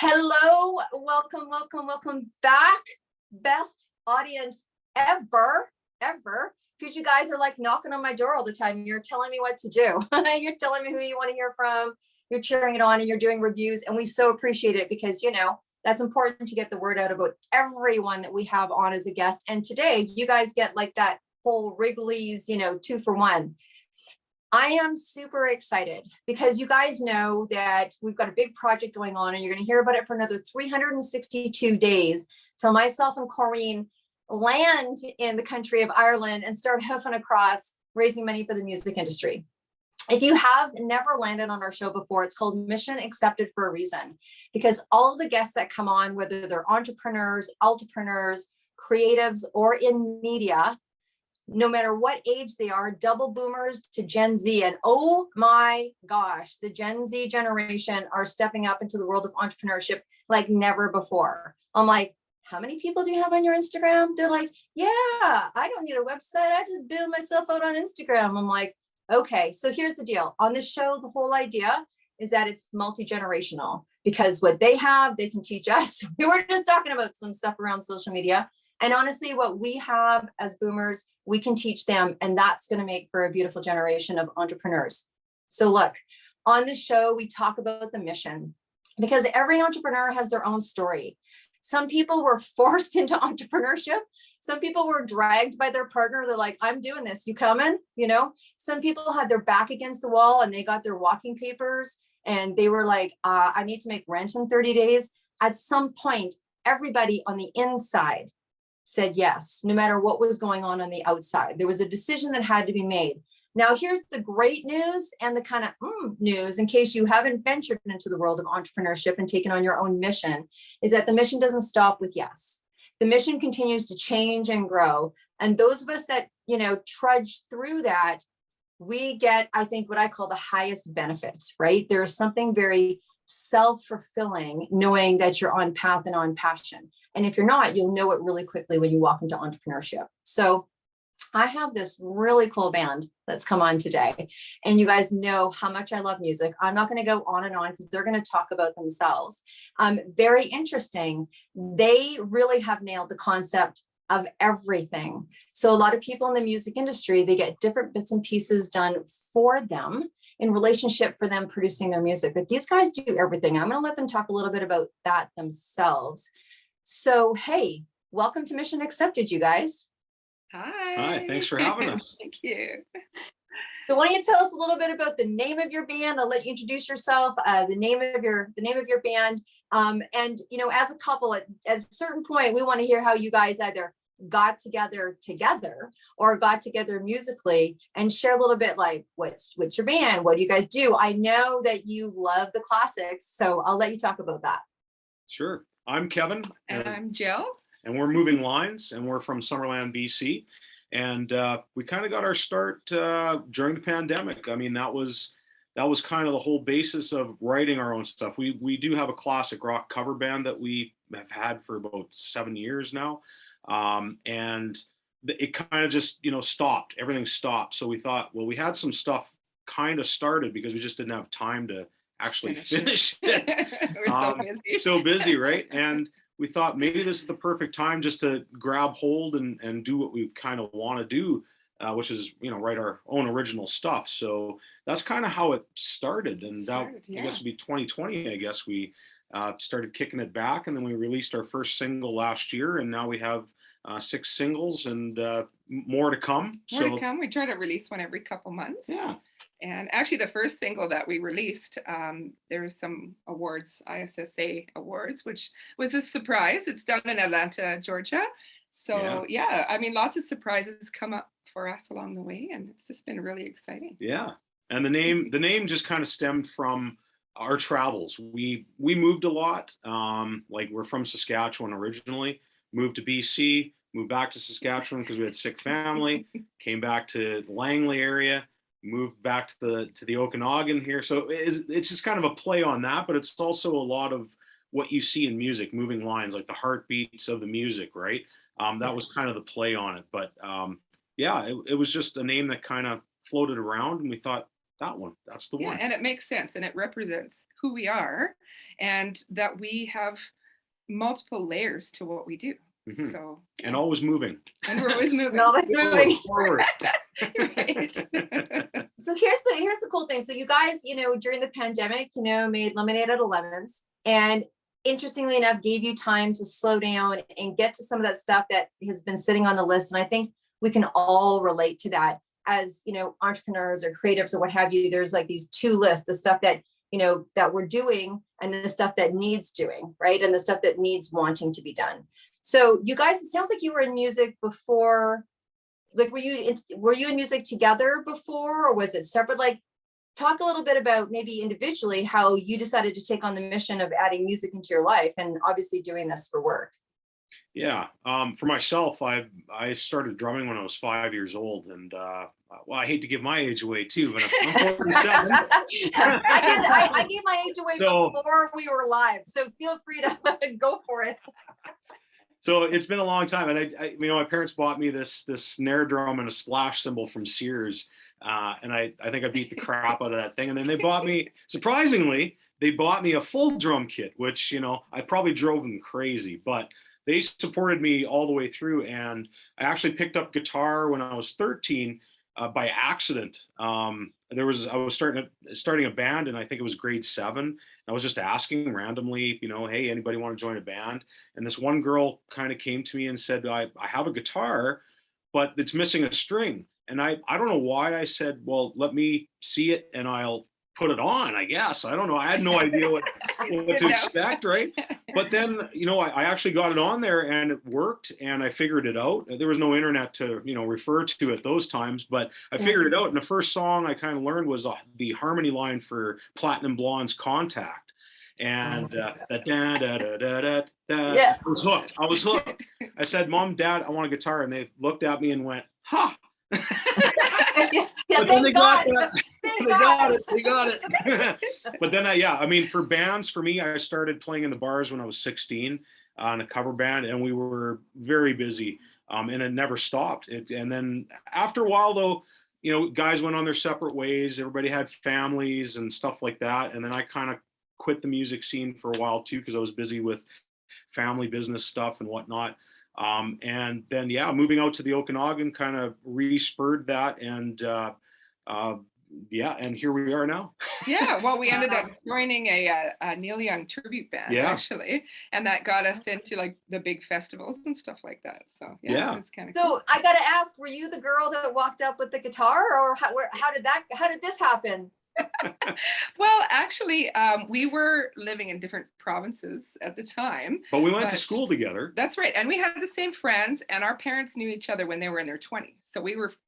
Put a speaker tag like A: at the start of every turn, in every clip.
A: Hello, welcome back. Best audience ever, because you guys are like knocking on my door all the time. You're telling me what to do. You're telling me who you want to hear from. You're cheering it on and you're doing reviews. And we so appreciate it because, you know, that's important to get the word out about everyone that we have on as a guest. And today you guys get like that whole Wrigley's, 2-for-1. I am super excited because you guys know that we've got a big project going on and you're going to hear about it for another 362 days till myself and Corrine land in the country of Ireland and start hoofing across raising money for the music industry. If you have never landed on our show before, it's called Mission Accepted for a reason, because all of the guests that come on, whether they're entrepreneurs, creatives, or in media, no matter what age they are, double boomers to Gen Z. And oh my gosh, the Gen Z generation are stepping up into the world of entrepreneurship like never before. I'm like, how many people do you have on your Instagram? They're like, yeah, I don't need a website. I just build myself out on Instagram. I'm like, okay, so here's the deal. On this show, the whole idea is that it's multi-generational because what they have, they can teach us. We were just talking about some stuff around social media. And honestly, what we have as boomers, we can teach them, and that's going to make for a beautiful generation of entrepreneurs. So look, on the show, we talk about the mission because every entrepreneur has their own story. Some people were forced into entrepreneurship. Some people were dragged by their partner. They're like, I'm doing this. You coming? Some people had their back against the wall and they got their walking papers and they were like, I need to make rent in 30 days. At some point, everybody on the inside said yes, no matter what was going on the outside. There was a decision that had to be made. Now, here's the great news and the kind of news, in case you haven't ventured into the world of entrepreneurship and taken on your own mission, is that the mission doesn't stop with yes. The mission continues to change and grow. And those of us that, trudge through that, we get, I think, what I call the highest benefits, right? There's something very self-fulfilling knowing that you're on path and on passion. And if you're not, you'll know it really quickly when you walk into entrepreneurship. So I have this really cool band that's come on today. And you guys know how much I love music. I'm not going to go on and on because they're going to talk about themselves. Very interesting. They really have nailed the concept of everything. So a lot of people in the music industry, they get different bits and pieces done for them in relationship for them producing their music. But these guys do everything. I'm going to let them talk a little bit about that themselves. So, hey, welcome to Mission Accepted, you guys.
B: Hi, thanks for having us.
C: Thank you.
A: So why don't you tell us a little bit about the name of your band? I'll let you introduce yourself, the name of your band. And as a couple, at a certain point, we want to hear how you guys either got together or got together musically, and share a little bit like what's your band? What do you guys do? I know that you love the classics, so I'll let you talk about that.
B: Sure. I'm Kevin.
C: And I'm Jill.
B: And we're Moving Lines, and we're from Summerland, BC. And we kind of got our start during the pandemic. I mean, that was kind of the whole basis of writing our own stuff. We do have a classic rock cover band that we have had for about 7 years now. And it kind of just, stopped. Everything stopped. So we thought, well, we had some stuff kind of started because we just didn't have time to actually finish it.
C: We're
B: so busy, right? And we thought maybe this is the perfect time just to grab hold and do what we kind of want to do, which is, write our own original stuff. So that's kind of how it started. And I guess it'd be 2020, I guess we started kicking it back. And then we released our first single last year. And now we have 6 singles and more to come.
C: More to come. We try to release one every couple months.
B: Yeah.
C: And actually, the first single that we released, there was some awards, ISSA awards, which was a surprise. It's done in Atlanta, Georgia. So yeah, I mean, lots of surprises come up for us along the way, and it's just been really exciting.
B: Yeah, and the name just kind of stemmed from our travels. We moved a lot. Like we're from Saskatchewan originally, moved to BC, moved back to Saskatchewan because we had sick family, came back to the Langley area. Moved back to the Okanagan here. So it's just kind of a play on that, but it's also a lot of what you see in music, moving lines, like the heartbeats of the music, right? That was kind of the play on it. But it was just a name that kind of floated around, and we thought that one. That's the
C: Yeah,
B: one.
C: and it makes sense, and it represents who we are, and that we have multiple layers to what we do.
B: Mhm.
C: So
B: And always moving.
C: and we're always moving.
A: No, that's moving.
B: Forward.
C: Right.
A: So here's the cool thing. So you guys, during the pandemic, made lemonade out of lemons, and interestingly enough, gave you time to slow down and get to some of that stuff that has been sitting on the list. And I think we can all relate to that as, entrepreneurs or creatives or what have you. There's like these two lists, the stuff that, that we're doing and the stuff that needs doing, right? And the stuff that needs wanting to be done. So you guys, it sounds like you were in music before. Like, were you in music together before, or was it separate? Like, talk a little bit about maybe individually how you decided to take on the mission of adding music into your life, and obviously doing this for work.
B: Yeah. For myself, I started drumming when I was 5 years old, and well, I hate to give my age away too, but I'm 47.
A: I gave my age away
B: So,
A: before we were live, so feel free to go for it.
B: so it's been a long time, and my parents bought me this snare drum and a splash cymbal from Sears, and I think I beat the crap out of that thing. And then they bought me, surprisingly, they bought me a full drum kit, which I probably drove them crazy, but they supported me all the way through. And I actually picked up guitar when I was 13 by accident. I was starting a band, and I think it was grade 7. I was just asking randomly, hey, anybody want to join a band? And this one girl kind of came to me and said, I have a guitar, but it's missing a string. And I don't know why. I said, well, let me see it and I'll put it on, I guess. I don't know. I had no idea what to expect, right? But then, I actually got it on there and it worked, and I figured it out. There was no internet to, refer to at those times, but I figured it out. And the first song I kind of learned was the harmony line for Platinum Blonde's Contact. And that da da da da da da.
A: Yeah.
B: I was hooked. I was hooked. I said, Mom, Dad, I want a guitar. And they looked at me and went, ha.
A: Yeah,
B: But then they got
A: God.
B: that. They got it. But then for bands, for me, I started playing in the bars when I was 16 on a cover band, and we were very busy, and it never stopped. And then after a while, though, guys went on their separate ways. Everybody had families and stuff like that. And then I kind of quit the music scene for a while too, because I was busy with family business stuff and whatnot. And then, moving out to the Okanagan kind of re-spurred that. And and here we are now.
C: Yeah, well, we ended up joining a Neil Young tribute band, actually, and that got us into like the big festivals and stuff like that. So it's kind of
A: so cool. I gotta ask, were you the girl that walked up with the guitar, or how did this happen?
C: Well, actually, we were living in different provinces at the time.
B: But we went to school together.
C: That's right. And we had the same friends, and our parents knew each other when they were in their 20s. So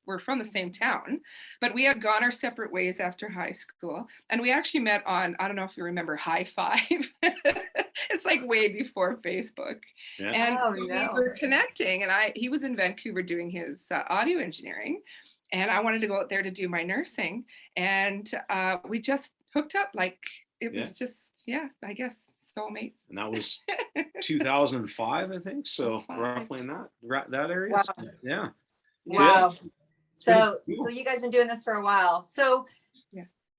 C: we're from the same town, but we had gone our separate ways after high school. And we actually met on, I don't know if you remember, High Five. It's like way before Facebook.
B: Yeah.
C: And we were connecting, and he was in Vancouver doing his audio engineering. And I wanted to go out there to do my nursing. And we just hooked up. Like, it was just, I guess, soulmates.
B: And that was 2005, I think. So roughly in that area.
A: Wow.
B: So, yeah.
A: Wow. So you guys been doing this for a while. So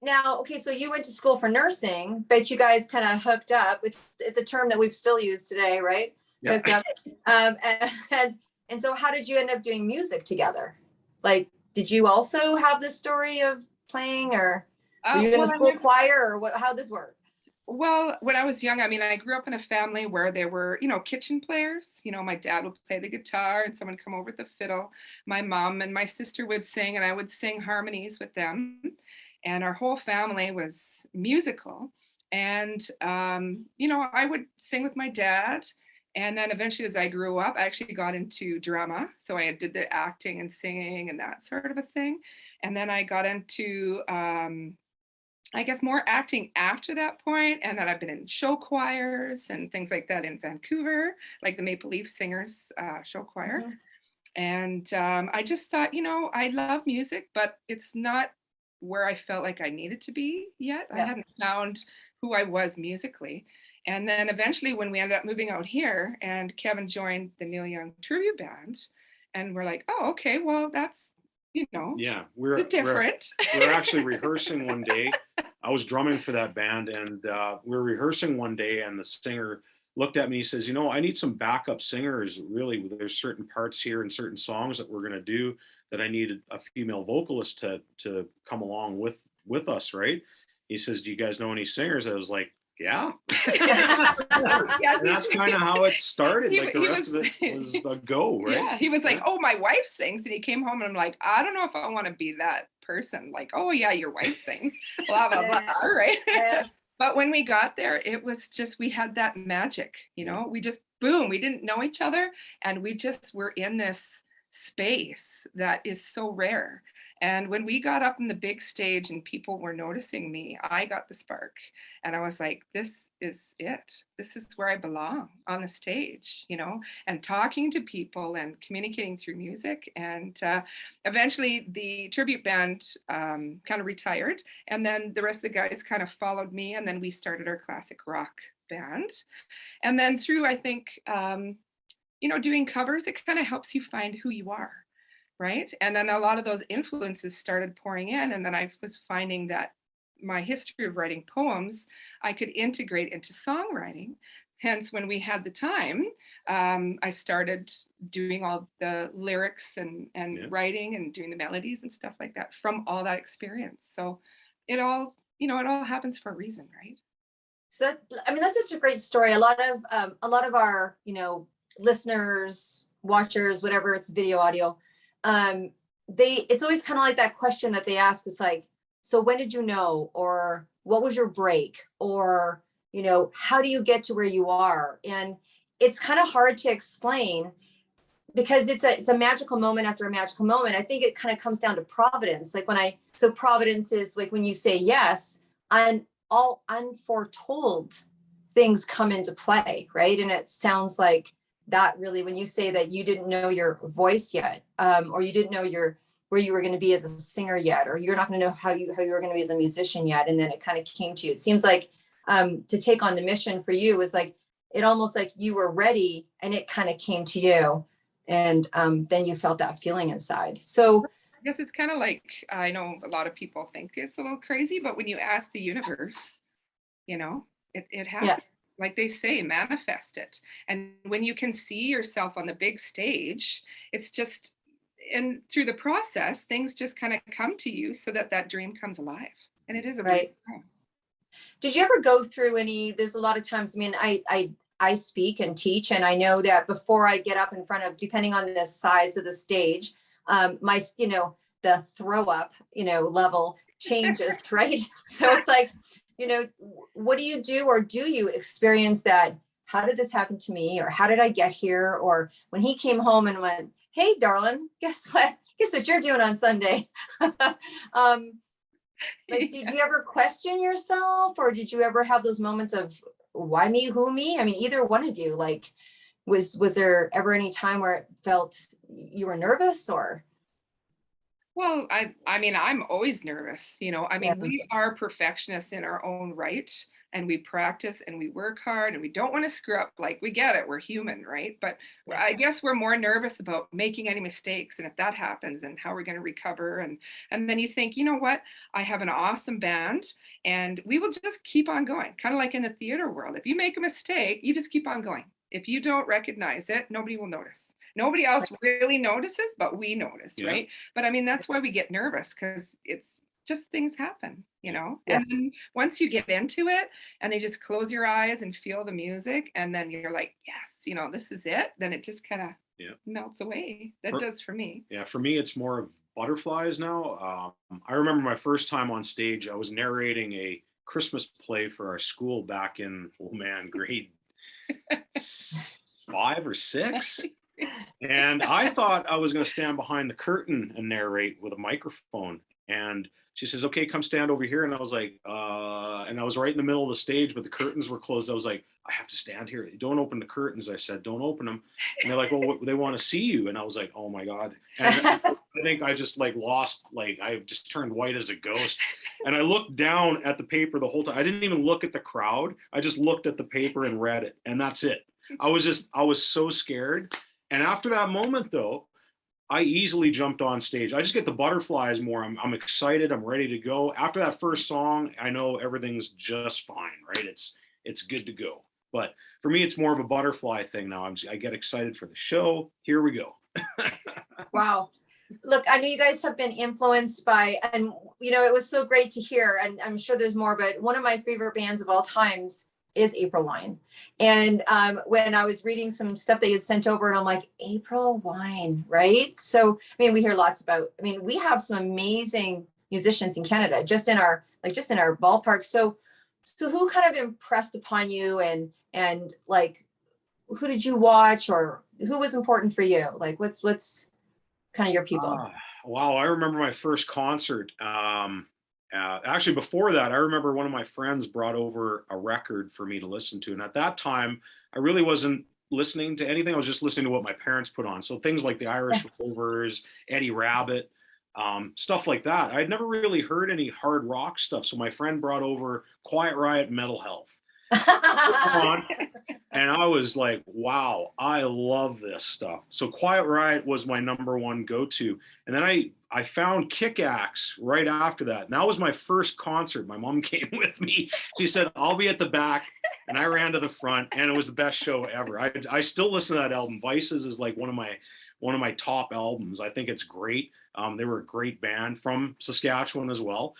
A: now, okay, so you went to school for nursing, but you guys kind of hooked up. It's a term that we've still used today, right?
B: Yeah.
A: Hooked up. And so how did you end up doing music together? Like, did you also have this story of playing, or were you in the school choir, or how'd this work?
C: Well, when I was young, I grew up in a family where there were, kitchen players. My dad would play the guitar and someone would come over with the fiddle. My mom and my sister would sing, and I would sing harmonies with them. And our whole family was musical. And, I would sing with my dad. And then eventually, as I grew up, I actually got into drama. So I did the acting and singing and that sort of a thing. And then I got into, I guess, more acting after that point. And then I've been in show choirs and things like that in Vancouver, like the Maple Leaf Singers show choir. Mm-hmm. And I just thought, I love music, but it's not where I felt like I needed to be yet. Yeah. I hadn't found who I was musically. And then eventually when we ended up moving out here and Kevin joined the Neil Young tribute band, and we're like, oh, okay, well, that's you know,
B: Yeah,
C: different.
B: we're actually rehearsing one day. I was drumming for that band, and we were rehearsing one day, and the singer looked at me. He says, I need some backup singers. Really, there's certain parts here and certain songs that we're going to do that I needed a female vocalist to come along with us, right? He says, do you guys know any singers? I was like, yeah.
C: Yeah,
B: And that's kind of how it started.
C: He-
B: Like the
C: he
B: rest
C: was-
B: of it was a go, right?
C: Yeah, he was like,
B: Yeah.
C: oh, my wife sings. And he came home and I'm like, I don't know if I want to be that person. Like, oh yeah, your wife sings. Blah, blah, blah.
A: Yeah.
C: Right.
A: Yeah.
C: But when we got there, it was just, we had that magic, we just, boom, we didn't know each other. And we just were in this space that is so rare. And when we got up in the big stage and people were noticing me, I got the spark. And I was like, this is it. This is where I belong, on the stage, and talking to people and communicating through music. And eventually the tribute band kind of retired. And then the rest of the guys kind of followed me. And then we started our classic rock band. And then through, I think, doing covers, it kind of helps you find who you are. Right. And then a lot of those influences started pouring in. And then I was finding that my history of writing poems, I could integrate into songwriting. Hence, when we had the time, I started doing all the lyrics and writing and doing the melodies and stuff like that from all that experience. So it all happens for a reason, right?
A: So that's just a great story. A lot of our, listeners, watchers, whatever, it's video, audio, it's always kind of like that question that they ask. It's like, so when did you know, or what was your break, or, how do you get to where you are? And it's kind of hard to explain because it's a magical moment after a magical moment. I think it kind of comes down to providence. Like so providence is like when you say yes, and all unforetold things come into play, right? And it sounds like that really, when you say that you didn't know your voice yet, or you didn't know where you were going to be as a singer yet, or you're not going to know how you were going to be as a musician yet, and then it kind of came to you. It seems like to take on the mission for you was like, it almost like you were ready and it kind of came to you, and then you felt that feeling inside. So
C: I guess it's kind of like, I know a lot of people think it's a little crazy, but when you ask the universe, it happens.
A: Yeah.
C: Like they say, manifest it. And when you can see yourself on the big stage, it's just, and through the process, things just kind of come to you so that dream comes alive. And it is a
A: right.
C: dream.
A: Did you ever go through there's a lot of times, I speak and teach, and I know that before I get up in front of, depending on the size of the stage, my, the throw up, level changes, right? So it's like, what do you do, or do you experience that? How did this happen to me? Or how did I get here? Or when he came home and went, hey, darling, guess what you're doing on Sunday? Like, did you ever question yourself, or did you ever have those moments of why me, who me? I mean, either one of you, like, was there ever any time where it felt you were nervous, or?
C: Well, I mean, I'm always nervous,
A: Yeah.
C: we are perfectionists in our own right, and we practice and we work hard and we don't want to screw up. Like, we get it, we're human, right? But
A: Yeah.
C: I guess we're more nervous about making any mistakes, and if that happens, and how we're going to recover. And then you think, you know what? I have an awesome band, and we will just keep on going. Kind of like in the theater world. If you make a mistake, you just keep on going. If you don't recognize it, nobody will notice. Nobody else really notices, but we notice,
B: Yeah.
C: right? But I mean, that's why we get nervous, because it's just, things happen,
A: Yeah.
C: And then once you get into it and they just close your eyes and feel the music, and then you're like, yes, this is it, then it just kind of melts away. That does for me.
B: Yeah, for me, it's more of butterflies now. I remember my first time on stage, I was narrating a Christmas play for our school back in, grade 5 or 6. And I thought I was going to stand behind the curtain and narrate with a microphone. And she says, okay, come stand over here. And I was like, and I was right in the middle of the stage, but the curtains were closed. I was like, I have to stand here. Don't open the curtains. I said, don't open them. And they're like, well, they want to see you. And I was like, oh my God. And I think I just lost, I just turned white as a ghost. And I looked down at the paper the whole time. I didn't even look at the crowd. I just looked at the paper and read it. And that's it. I was so scared. And after that moment, though, I easily jumped on stage. I just get the butterflies more. I'm excited. I'm ready to go. After that first song, I know everything's just fine, right? It's good to go. But for me, it's more of a butterfly thing now. I get excited for the show. Here we go.
A: Wow. Look, I know you guys have been influenced by, and it was so great to hear, and I'm sure there's more, but one of my favorite bands of all times is April Wine. And when I was reading some stuff that you had sent over, and I'm like, April Wine, right? So, I mean, we hear lots about, we have some amazing musicians in Canada, just in our ballpark. So who kind of impressed upon you, and like, who did you watch, or who was important for you? Like, what's kind of your people?
B: Wow, I remember my first concert. Actually, before that, I remember one of my friends brought over a record for me to listen to. And at that time, I really wasn't listening to anything. I was just listening to what my parents put on. So things like the Irish Rovers, Eddie Rabbit, stuff like that. I'd never really heard any hard rock stuff. So my friend brought over Quiet Riot, Mental Health. And I was like, wow, I love this stuff. So Quiet Riot was my number one go-to. And then I found Kick-Axe right after that. And that was my first concert. My mom came with me. She said, I'll be at the back. And I ran to the front, and it was the best show ever. I still listen to that album. Vices is like one of my top albums. I think it's great. They were a great band from Saskatchewan as well.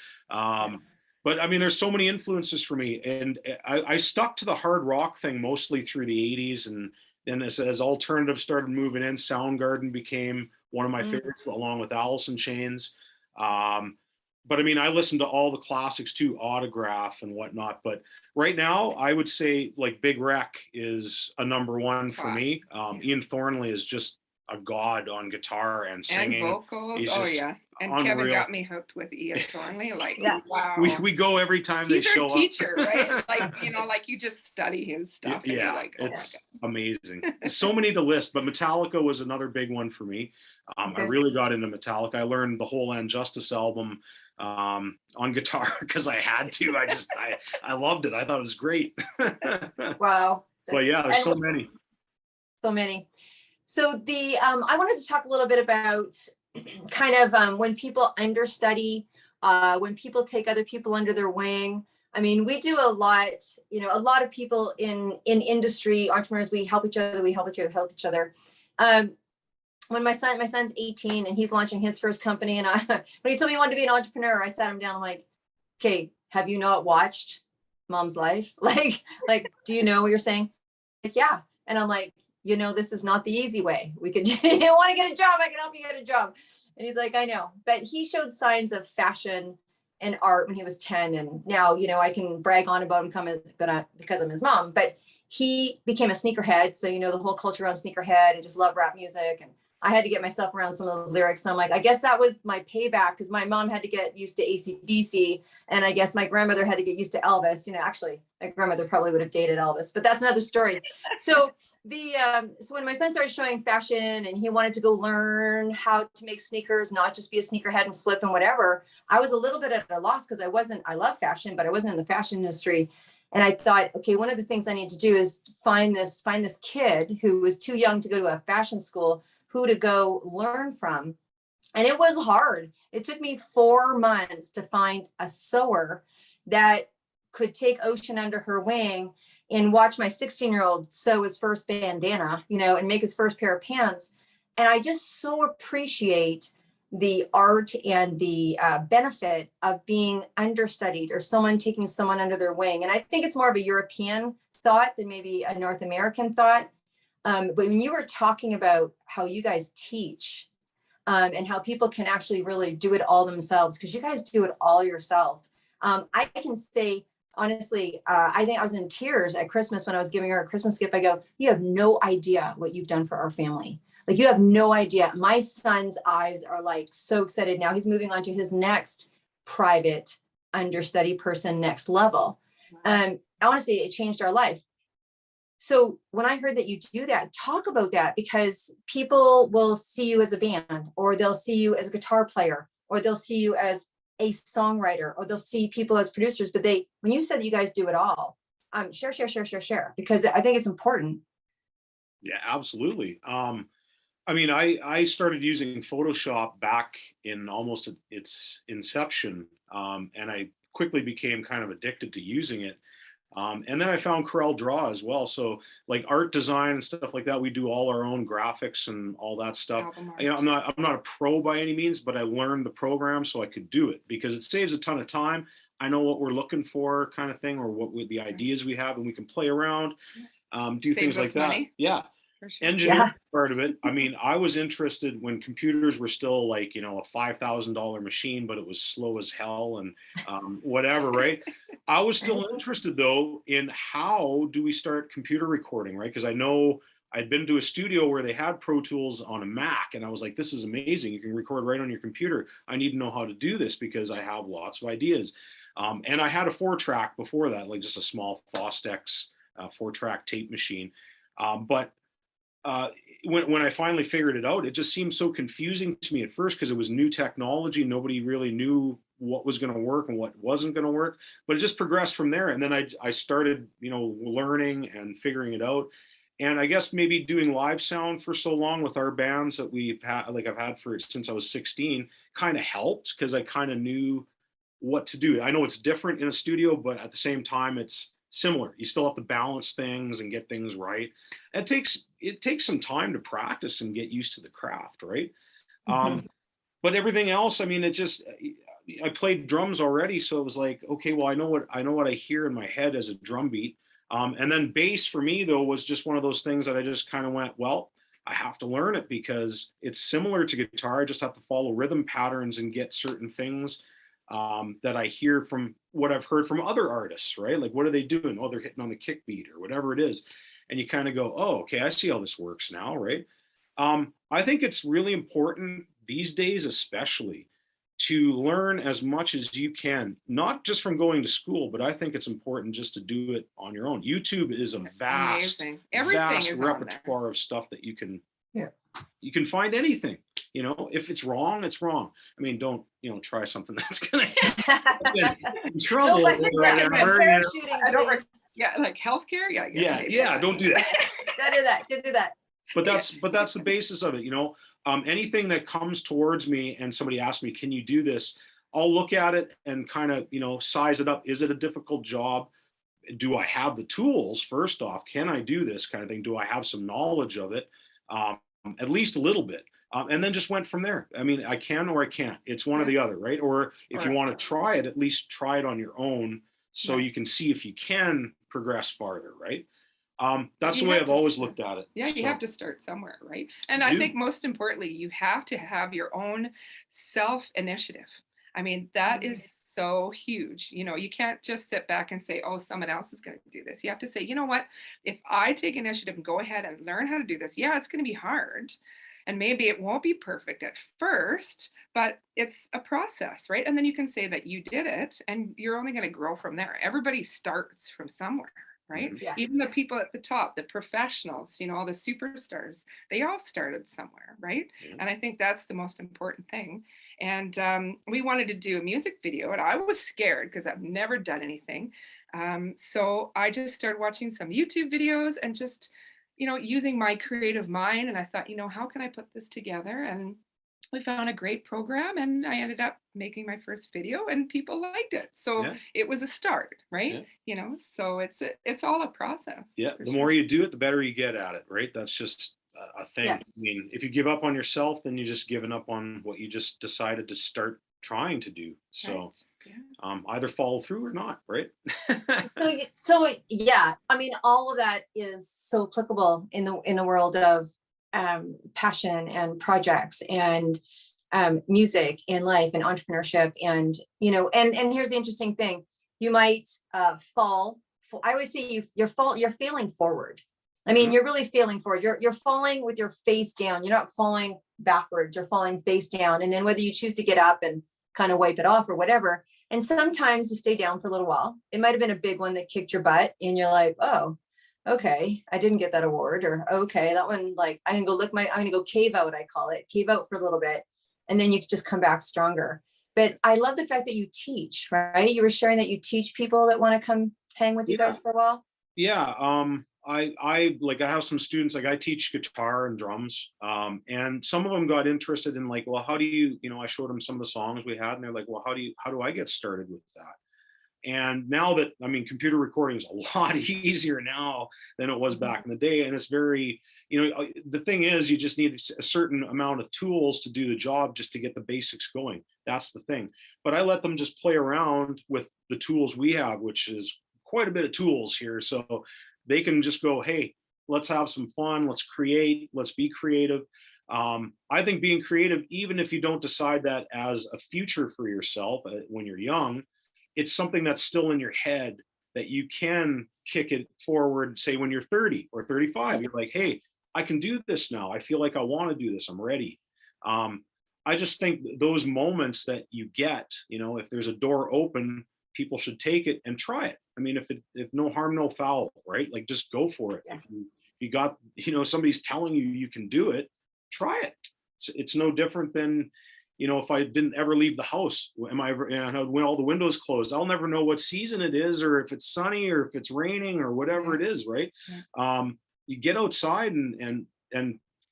B: But there's so many influences for me, and I stuck to the hard rock thing mostly through the 80s, and then as alternative started moving in, Soundgarden became one of my favorites, along with Alice in Chains. But I listened to all the classics too, Autograph and whatnot. But right now, I would say like Big Wreck is a number one for me. Ian Thornley is just a god on guitar and singing.
C: And vocals. Yeah. And
B: unreal.
C: Kevin got me hooked with Ian Thornley. Like, wow.
B: We go every time they show up.
C: He's our teacher, right? Like you just study his stuff.
B: Yeah,
C: like,
B: it's amazing. So many to list, but Metallica was another big one for me. I really got into Metallica. I learned the whole And Justice album on guitar because I had to. I loved it. I thought it was great.
A: Wow.
B: But yeah, there's so many.
A: So many. So I wanted to talk a little bit about kind of when people understudy, when people take other people under their wing. We do a lot, a lot of people in industry, entrepreneurs, we help each other, help each other. When my son's 18 and he's launching his first company, and when he told me he wanted to be an entrepreneur, I sat him down. I'm like, okay, have you not watched Mom's Life? Like, do you know what you're saying? Like, yeah. And I'm like, this is not the easy way. We could, you want to get a job, I can help you get a job. And he's like, I know. But he showed signs of fashion and art when he was 10. And now, I can brag on about him because I'm his mom. But he became a sneakerhead. So, the whole culture around sneakerhead, and just love rap music. And I had to get myself around some of those lyrics. And I'm like, I guess that was my payback, because my mom had to get used to AC/DC. And I guess my grandmother had to get used to Elvis. Actually, my grandmother probably would have dated Elvis, but that's another story. So so when my son started showing fashion and he wanted to go learn how to make sneakers, not just be a sneakerhead and flip and whatever, I was a little bit at a loss, because I love fashion, but I wasn't in the fashion industry. And I thought, okay, one of the things I need to do is find this kid who was too young to go to a fashion school, who to go learn from. And it was hard. It took me 4 months to find a sewer that could take Ocean under her wing and watch my 16-year-old sew his first bandana, and make his first pair of pants. And I just so appreciate the art and the benefit of being understudied, or someone taking someone under their wing. And I think it's more of a European thought than maybe a North American thought. But when you were talking about how you guys teach, and how people can actually really do it all themselves, because you guys do it all yourself. I can say, honestly, I think I was in tears at Christmas when I was giving her a Christmas gift. I go, you have no idea what you've done for our family. Like, you have no idea. My son's eyes are like so excited now. He's moving on to his next private understudy person, next level. Honestly, it changed our life. So when I heard that you do that, talk about that, because people will see you as a band, or they'll see you as a guitar player, or they'll see you as a songwriter, or they'll see people as producers. But when you said you guys do it all, share, because I think it's important.
B: Yeah, absolutely. I mean, I started using Photoshop back in almost its inception, and I quickly became kind of addicted to using it. And then I found Corel Draw as well. So like art design and stuff like that, we do all our own graphics and all that stuff.
C: Album
B: You know,
C: art.
B: I'm not a pro by any means, but I learned the program so I could do it because it saves a ton of time. I know what we're looking for, kind of thing, or the ideas we have, and we can play around, do
C: Saves
B: things like
C: us
B: that.
C: money.
B: Yeah.
C: For sure.
B: Engineering
A: Yeah.
B: part of it. I mean, I was interested when computers were still like, you know, a $5,000 machine, but it was slow as hell and whatever, right? I was still interested though in how do we start computer recording, right? Because I know I'd been to a studio where they had Pro Tools on a Mac, and I was like, this is amazing. You can record right on your computer. I need to know how to do this because I have lots of ideas. And I had a 4-track before that, like just a small Fostex 4-track tape machine. But when I finally figured it out, it just seemed so confusing to me at first because it was new technology. Nobody really knew what was going to work and what wasn't going to work, but it just progressed from there. And then I started, you know, learning and figuring it out. And I guess maybe doing live sound for so long with our bands that we've had, like I've had for since I was 16, kind of helped because I kind of knew what to do. I know it's different in a studio, but at the same time, it's similar. You still have to balance things and get things right. It takes some time to practice and get used to the craft, right?
A: Mhm.
B: But everything else, I mean, it just I played drums already, so it was like, okay, well, I know what I hear in my head as a drum beat. And then bass for me though was just one of those things that I just kind of went, well, I have to learn it because it's similar to guitar. I just have to follow rhythm patterns and get certain things that I hear from what I've heard from other artists, right? Like, what are they doing? Oh, they're hitting on the kick beat or whatever it is. And you kind of go, oh, okay, I see how this works now, right? I think it's really important these days, especially, to learn as much as you can, not just from going to school, but I think it's important just to do it on your own. YouTube is a
C: Amazing. Everything is on there.
B: repertoire of stuff that
A: Yeah.
B: you can find anything. You know, if it's wrong, it's wrong. I mean, don't, you know, try something that's gonna get in trouble
A: No, but
B: or
A: yeah,
B: whatever. You know?
A: parachuting,
C: I don't.
A: please.
C: Yeah, like healthcare. Yeah.
B: Yeah, don't do that.
A: Don't do that. Don't do that.
B: But that's the basis of it, you know. Anything that comes towards me and somebody asks me, can you do this? I'll look at it and kind of, you know, size it up. Is it a difficult job? Do I have the tools? First off, can I do this kind of thing? Do I have some knowledge of it? At least a little bit. And then just went from there. I mean, I can or I can't. It's one or the other, right? Or if you want to try it, at least try it on your own so you can see if you can progress farther, right? That's the way I've always looked at it.
C: Yeah, you have to start somewhere, right? And I think most importantly, you have to have your own self-initiative. I mean, that is so huge. You know, you can't just sit back and say, oh, someone else is going to do this. You have to say, you know what, if I take initiative and go ahead and learn how to do this, yeah, it's going to be hard. And maybe it won't be perfect at first, but it's a process, right? And then you can say that you did it and you're only going to grow from there. Everybody starts from somewhere, right?
A: Yeah.
C: Even the people at the top, the professionals, you know, all the superstars, they all started somewhere, right? And I think that's the most important thing. And we wanted to do a music video and I was scared because I've never done anything. So I just started watching some YouTube videos and just, you know, using my creative mind. And I thought, you know, how can I put this together? And we found a great program and I ended up making my first video and people liked it. So it was a start, right? Yeah. You know, so it's all a process.
B: Yeah. The more you do it, the better you get at it, right? That's just a thing. Yeah. I mean, if you give up on yourself, then you're just giving up on what you just decided to start trying to do. So right. Either follow through or not, right?
A: so yeah, I mean, all of that is so applicable in the world of passion and projects and music and life and entrepreneurship. And, you know, and here's the interesting thing. You might fall. I always say you're failing forward. I mean, you're really failing forward. You're falling with your face down. You're not falling backwards. You're falling face down. And then whether you choose to get up and kind of wipe it off or whatever. And sometimes you stay down for a little while. It might've been a big one that kicked your butt and you're like, oh, okay, I didn't get that award, or okay, that one, like, I'm gonna go cave out, I call it, cave out for a little bit. And then you just come back stronger. But I love the fact that you teach, right? You were sharing that you teach people that want to come hang with you guys for a while.
B: Yeah. I like, I have some students, like I teach guitar and drums, and some of them got interested in like, well, how do you, I showed them some of the songs we had, and they're like, well, how do I get started with that? And now that, I mean, computer recording is a lot easier now than it was back in the day. And it's very, the thing is, you just need a certain amount of tools to do the job, just to get the basics going. That's the thing. But I let them just play around with the tools we have, which is quite a bit of tools here. So they can just go, hey, let's have some fun. Let's create. Let's be creative. I think being creative, even if you don't decide that as a future for yourself when you're young, it's something that's still in your head that you can kick it forward, say when you're 30 or 35, you're like, hey, I can do this now. I feel like I want to do this. I'm ready. I just think those moments that you get, if there's a door open, people should take it and try it. I mean, if no harm, no foul, right? Like, just go for it.
A: Yeah.
B: If you got, somebody's telling you you can do it, try it. It's no different than, if I didn't ever leave the house, when all the windows closed, I'll never know what season it is, or if it's sunny, or if it's raining, or whatever it is, right?
C: Yeah.
B: You get outside and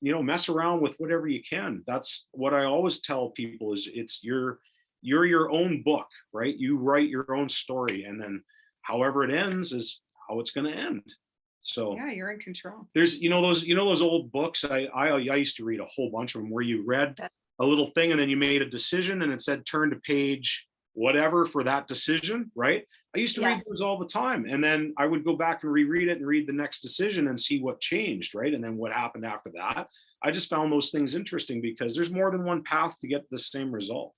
B: mess around with whatever you can. That's what I always tell people, is you're your own book, right? You write your own story, and then however it ends is how it's going to end. So
C: yeah, you're in control.
B: There's those old books. I used to read a whole bunch of them, where you read a little thing and then you made a decision and it said turn to page whatever for that decision, right? I used to read those all the time, and then I would go back and reread it and read the next decision and see what changed, right? And then what happened after that. I just found those things interesting, because there's more than one path to get the same result.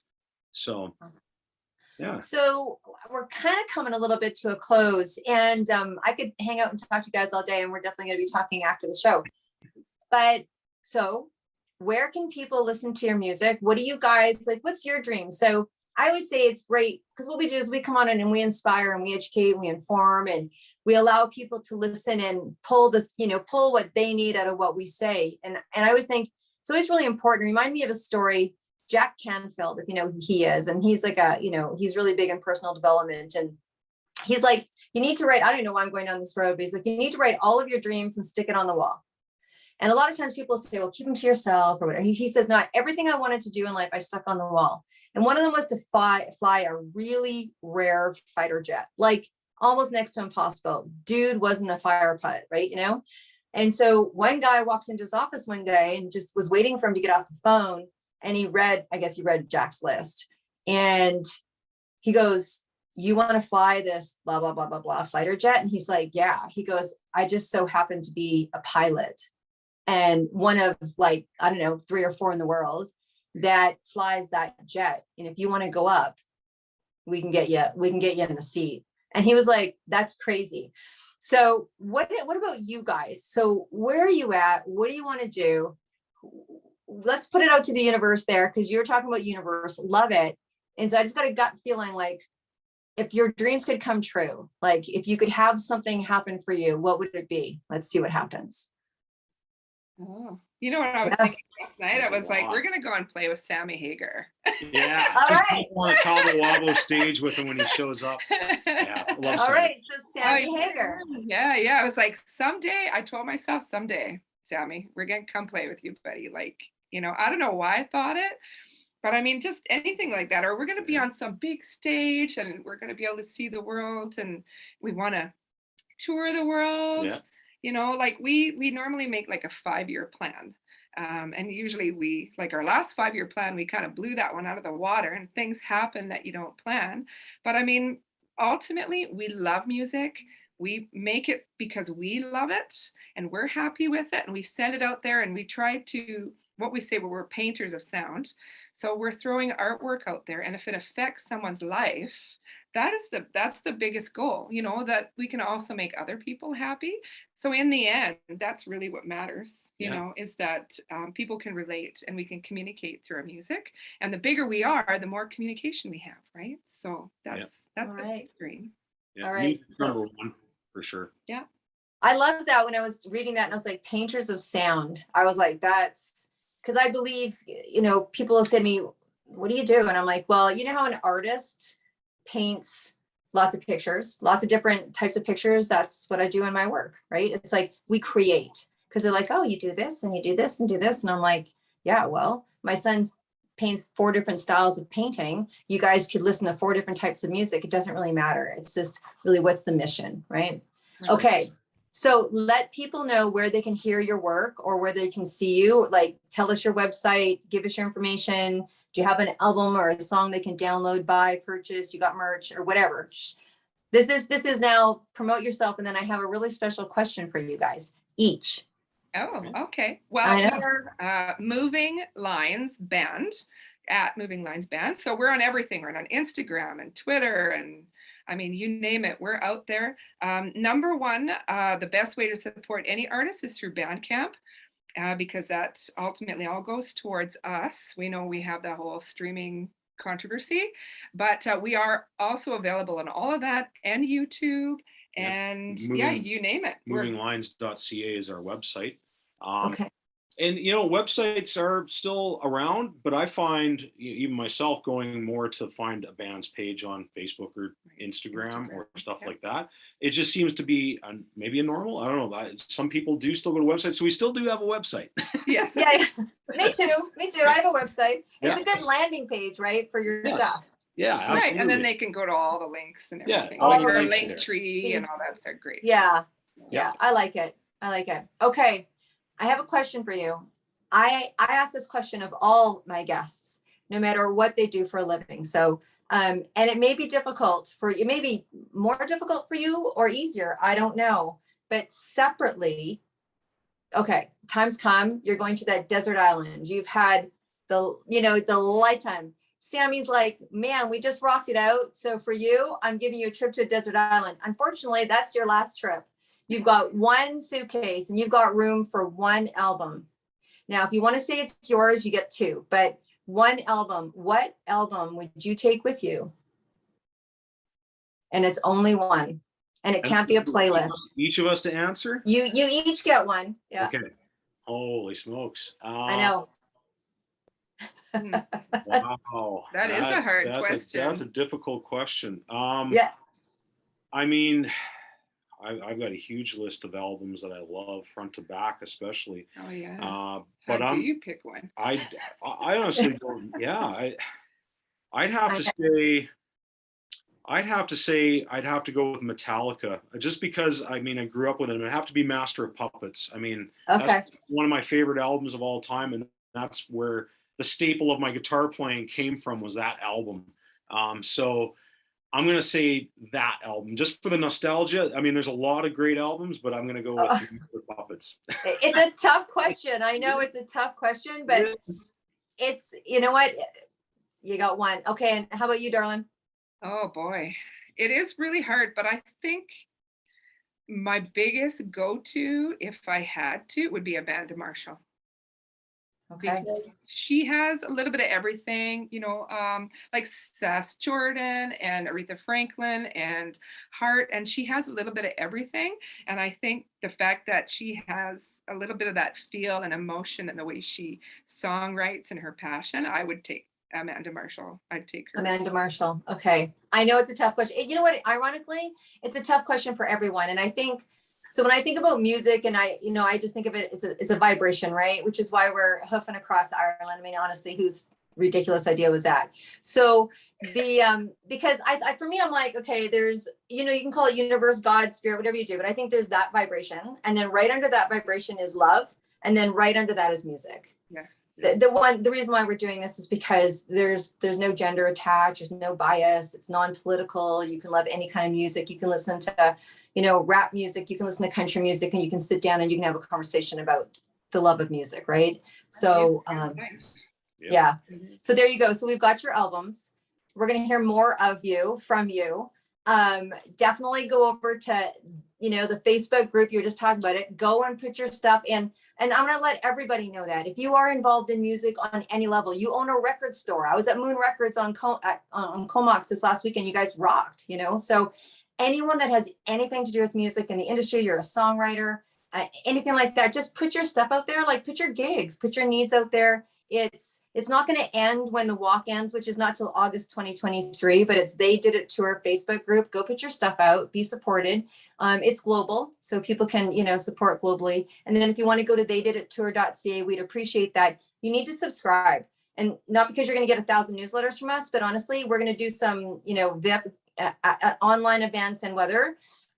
B: So yeah.
A: So we're kind of coming a little bit to a close, and I could hang out and talk to you guys all day, and we're definitely going to be talking after the show. But so where can people listen to your music? What do you guys like? What's your dream? So I always say it's great, because what we do is we come on in and we inspire and we educate and we inform, and we allow people to listen and pull what they need out of what we say. And I always think it's always really important. Remind me of a story, Jack Canfield, if you know who he is. And he's like he's really big in personal development. And he's like, you need to write, I don't know why I'm going down this road, but he's like, you need to write all of your dreams and stick it on the wall. And a lot of times people say, well, keep them to yourself or whatever. He says, not everything I wanted to do in life, I stuck on the wall. And one of them was to fly a really rare fighter jet, like almost next to impossible. Dude wasn't a fire pilot, right? And so one guy walks into his office one day and just was waiting for him to get off the phone. And he read Jack's list. And he goes, you want to fly this blah, blah, blah, blah, blah fighter jet? And he's like, yeah. He goes, I just so happen to be a pilot, and one of 3 or 4 in the world that flies that jet. And if you want to go up, we can get you in the seat. And he was like, that's crazy. So what about you guys? So where are you at? What do you want to do? Let's put it out to the universe there, because you're talking about universe. Love it. And so I just got a gut feeling, like, if your dreams could come true, like if you could have something happen for you, what would it be? Let's see what happens.
C: Oh, you know what I was thinking last night? I was like, we're going to go and play with Sammy Hagar.
B: Yeah. Just on a Cabo Wabo stage with him when he shows up. Yeah. Love
A: All
B: Sammy.
A: right. So Sammy Hagar.
C: Yeah. I was like, someday, I told myself, someday, Sammy, we're going to come play with you, buddy. Like, I don't know why I thought it, but I mean, just anything like that. Or we're going to be on some big stage and we're going to be able to see the world, and we want to tour the world. Yeah. Like we normally make like a 5-year plan. And usually we, like our last 5-year plan, we kind of blew that one out of the water, and things happen that you don't plan. But I mean, ultimately, we love music. We make it because we love it and we're happy with it. And we send it out there, and we try to, what we say, well, we're painters of sound. So we're throwing artwork out there. And if it affects someone's life, that's the biggest goal, that we can also make other people happy. So in the end, that's really what matters, is that people can relate and we can communicate through our music. And the bigger we are, the more communication we have, right? So that's the dream.
B: Yeah.
A: All right.
B: Number one, for sure.
C: Yeah.
A: I love that. When I was reading that, and I was like, painters of sound. I was like, that's because I believe, people will say to me, what do you do? And I'm like, well, you know how an artist paints lots of pictures, lots of different types of pictures. That's what I do in my work, right? It's like we create, because they're like, oh, you do this and you do this and do this. And I'm like, yeah, well, my son paints 4 different styles of painting. You guys could listen to 4 different types of music. It doesn't really matter. It's just really what's the mission, right? Okay. So let people know where they can hear your work or where they can see you. Like, tell us your website, give us your information. Do you have an album or a song they can download, buy, purchase? You got merch or whatever. This is now promote yourself. And then I have a really special question for you guys each.
C: Oh, okay. Well, we're Moving Lines Band at Moving Lines Band. So we're on everything. We're on Instagram and Twitter, and I mean, you name it, we're out there. Number one, the best way to support any artist is through Bandcamp, because that ultimately all goes towards us. We know we have that whole streaming controversy, but we are also available on all of that and YouTube and you name it.
B: Movinglinesband.ca is our website.
A: Okay.
B: And, you know, websites are still around, but I find even myself going more to find a band's page on Facebook or Instagram or stuff like that. It just seems to be maybe a normal. I don't know. Some people do still go to websites. So we still do have a website.
C: Yes.
A: Yeah. Me too. I have a website. It's a good landing page, right? For your stuff.
B: Yeah, absolutely.
C: Right. And then they can go to all the links and everything.
B: All
C: Like
B: the
C: the
B: Linktree
C: and all that's great.
A: Yeah. I like it. Okay. I have a question for you. I ask this question of all my guests, no matter what they do for a living. So, and it may be difficult for you, maybe more difficult for you or easier. I don't know, but separately, okay, times come, you're going to that desert island. You've had the lifetime. Sammy's like, man, we just rocked it out. So for you, I'm giving you a trip to a desert island. Unfortunately, that's your last trip. You've got 1 suitcase and you've got room for 1 album. Now, if you want to say it's yours, you get 2, but 1 album. What album would you take with you? And it's only 1, and it can't be a playlist.
B: Each of us to answer?
A: You each get 1. Yeah.
B: Okay. Holy smokes.
A: I know.
B: Wow.
C: That is a hard question.
B: That's a difficult question.
A: Yeah.
B: I mean, I've got a huge list of albums that I love, front to back, especially.
C: Oh yeah.
B: But
C: How do you pick one?
B: I honestly don't. Yeah, I'd have to say I'd have to go with Metallica, just because I mean I grew up with them. It'd have to be Master of Puppets. I mean, that's one of my favorite albums of all time, and that's where the staple of my guitar playing came from, was that album. So I'm going to say that album just for the nostalgia. I mean, there's a lot of great albums, but I'm going to go with the Puppets.
A: It's a tough question. I know it's a tough question, but it's, you know what? You got 1. Okay. And how about you, darling?
C: Oh boy, it is really hard, but I think my biggest go-to, if I had to, would be Amanda Marshall.
A: Okay.
C: Because she has a little bit of everything, like Sass Jordan and Aretha Franklin and Hart, and she has a little bit of everything. And I think the fact that she has a little bit of that feel and emotion and the way she songwrites and her passion, I would take Amanda Marshall. I'd take her.
A: Amanda Marshall. Okay. I know it's a tough question. You know what? Ironically, it's a tough question for everyone. And I think, so when I think about music and I just think of it, it's a vibration, right? Which is why we're hoofing across Ireland. I mean, honestly, whose ridiculous idea was that? So because for me, I'm like, okay, there's, you can call it universe, God, spirit, whatever you do, but I think there's that vibration. And then right under that vibration is love. And then right under that is music.
C: Yes.
A: The reason why we're doing this is because there's no gender attached, there's no bias, it's non-political. You can love any kind of music. You can listen to, rap music, you can listen to country music, and you can sit down and you can have a conversation about the love of music, right? So yeah. So there you go. So we've got your albums. We're going to hear more from you. Definitely go over to, the Facebook group. You're just talking about it. Go and put your stuff in. And I'm going to let everybody know that if you are involved in music on any level, you own a record store. I was at Moon Records on Comox this last weekend. You guys rocked, So anyone that has anything to do with music in the industry, you're a songwriter, anything like that, just put your stuff out there, like put your gigs, put your needs out there. it's not going to end when the walk ends, which is not till August 2023, but it's They Did It Tour Facebook group. Go put your stuff out, be supported. It's global, so people can, support globally. And then if you want to go to theydidittour.ca, we'd appreciate that. You need to subscribe, and not because you're going to get 1,000 newsletters from us, but honestly, we're going to do some, VIP online events and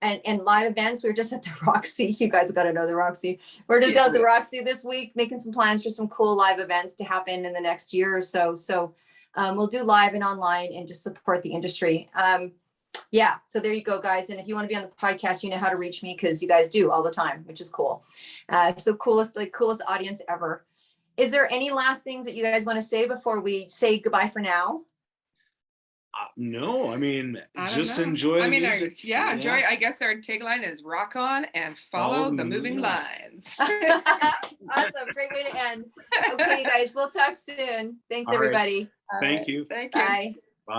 A: and live events. We were just at the Roxy. You guys got to know the Roxy. We're just at the Roxy this week, making some plans for some cool live events to happen in the next year or so. So we'll do live and online and just support the industry. So there you go, guys. And if you want to be on the podcast, you know how to reach me, because you guys do all the time, which is cool. So coolest audience ever. Is there any last things that you guys want to say before we say goodbye for now?
B: No, I mean, just enjoy the music.
C: Enjoy. I guess our tagline is rock on and follow the moving lines.
A: Awesome. Great way to end. Okay, guys, we'll talk soon. Thanks, everybody.
B: Thank you.
C: Thank you.
A: Bye.